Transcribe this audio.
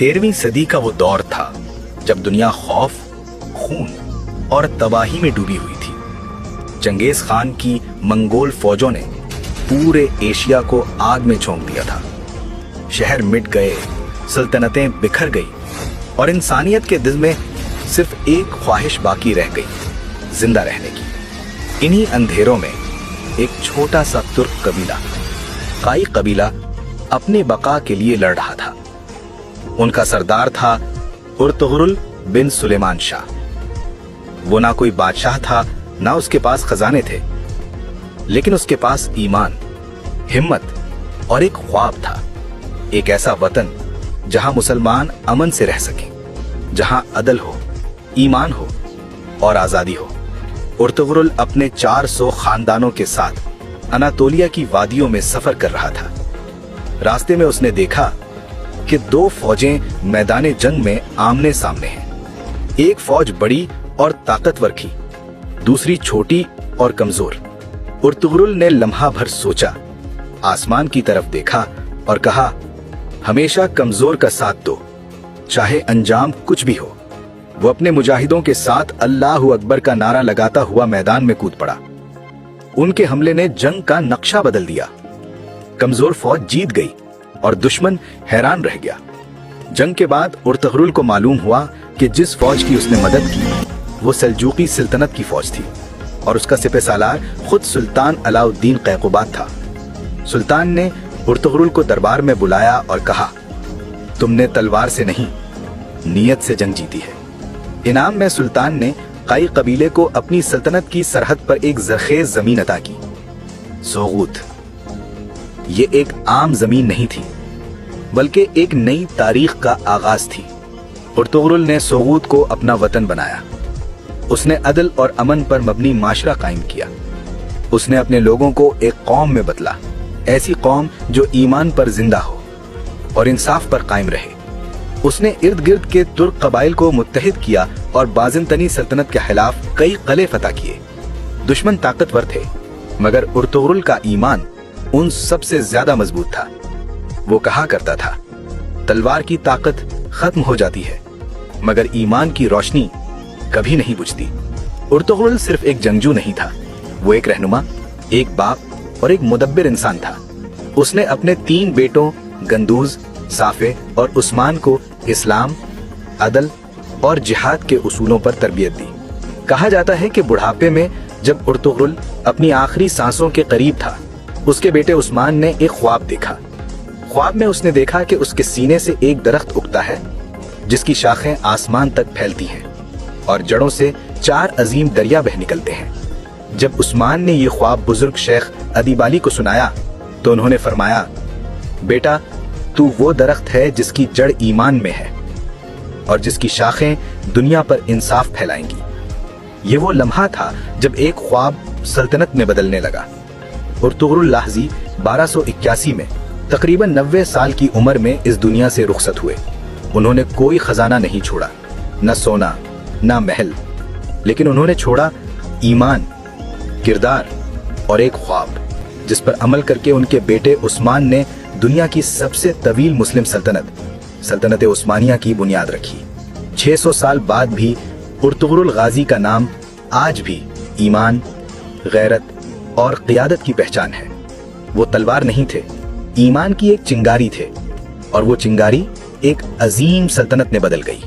13वीं सदी का वो दौर था जब दुनिया खौफ, खून और तबाही में डूबी हुई थी। चंगेज खान की मंगोल फौजों ने पूरे एशिया को आग में झोंक दिया था। शहर मिट गए, सल्तनतें बिखर गई और इंसानियत के दिल में सिर्फ एक ख्वाहिश बाकी रह गई, जिंदा रहने की। इन्हीं अंधेरों में एक छोटा सा तुर्क कबीला, काई कबीला, अपने बका के लिए लड़ रहा था। उनका सरदार था उर्तुगरुल बिन सुलेमान शाह। वो ना कोई बादशाह था, ना उसके पास खजाने थे, लेकिन उसके पास ईमान, हिम्मत और एक ख्वाब था। एक ऐसा वतन जहां मुसलमान अमन से रह सकें, जहां अदल हो, ईमान हो और आजादी हो। उर्तुगरुल अपने 400 खानदानों के साथ अनातोलिया की वादियों में सफर कर रहा था। रास्ते में उसने देखा कि दो फौजें मैदाने जंग में आमने सामने हैं। एक फौज बड़ी और ताकतवर थी, दूसरी छोटी और कमजोर। उर्तुगरुल ने लम्हा भर सोचा, आसमान की तरफ देखा और कहा, हमेशा कमजोर का साथ दो, चाहे अंजाम कुछ भी हो। वो अपने मुजाहिदों के साथ अल्लाहु अकबर का नारा लगाता हुआ मैदान में कूद पड़ा। उनके हमले ने जंग का नक्शा बदल दिया। कमजोर फौज जीत गई और दुश्मन हैरान रह गया। जंग के बाद उर्तुगरुल को मालूम हुआ कि जिस फौज की उसने मदद की वो सल्जूकी सल्तनत की फौज थी और उसका सिपहसालार खुद सुल्तान अलाउद्दीन कैकुबात था। सुल्तान ने उर्तुगरुल को दरबार में बुलाया और कहा, तुमने तलवार से नहीं, नीयत से जंग जीती है। इनाम में सुल्तान ने काई कबीले को अपनी सल्तनत की सरहद पर एक जरखेज जमीन अता की, सोगूत। ये एक आम जमीन नहीं थी, बल्कि एक नई तारीख का आगाज थी। उर्तुगरुल ने सोगूत को अपना वतन बनाया। उसने अदल और अमन पर मबनी माशरा कायम किया। उसने अपने लोगों को एक कौम में बदला, ऐसी कौम जो ईमान पर जिंदा हो और इंसाफ पर कायम रहे। उसने इर्द गिर्द के तुर्क कबाइल को मुत्तहिद किया और बाज़ंतनी सल्तनत के खिलाफ कई किले फतह किए। दुश्मन ताकतवर थे, मगर उर्तुगरुल का ईमान उन सबसे ज्यादा मजबूत था। वो कहा करता था, तलवार की ताकत खत्म हो जाती है, मगर ईमान की रोशनी कभी नहीं बुझती। उर्तुगरुल सिर्फ एक जंगजू नहीं था, वो एक रहनुमा, एक बाप और एक मुदब्बिर इंसान था। उसने अपने 3 बेटों गंदूज, साफे और उस्मान को इस्लाम, अदल और जिहाद के उसूलों पर तरबियत दी। कहा जाता है कि बुढ़ापे में जब उर्तुगरुल अपनी आखिरी सांसों के करीब था, उसके बेटे उस्मान ने एक ख्वाब देखा। ख्वाब में उसने देखा कि उसके सीने से एक दरख्त उगता है जिसकी शाखें आसमान तक फैलती हैं और जड़ों से 4 अजीम दरिया बह निकलते हैं। जब उस्मान ने ये ख्वाब बुजुर्ग शेख अदीबाली को सुनाया तो उन्होंने फरमाया, बेटा, तू वो दरख्त है जिसकी जड़ ईमान में है और जिसकी शाखें दुनिया पर इंसाफ फैलाएंगी। ये वो लम्हा था जब एक ख्वाब सल्तनत में बदलने लगा। उर्तुगरुल लाहजी 1281 में तकरीबन 90 साल की उम्र में इस दुनिया से रुखसत हुए। उन्होंने कोई खजाना नहीं छोड़ा, न सोना न महल, लेकिन उन्होंने छोड़ा ईमान, किरदार और एक ख्वाब जिस पर अमल करके उनके बेटे उस्मान ने दुनिया की सबसे तवील मुस्लिम सल्तनत उस्मानिया की बुनियाद रखी। 600 साल बाद भी उर्तुगरुल गाजी का नाम आज भी ईमान, गैरत और क़ियादत की पहचान है। वो तलवार नहीं थे, ईमान की एक चिंगारी थे और वो चिंगारी एक अजीम सल्तनत में बदल गई।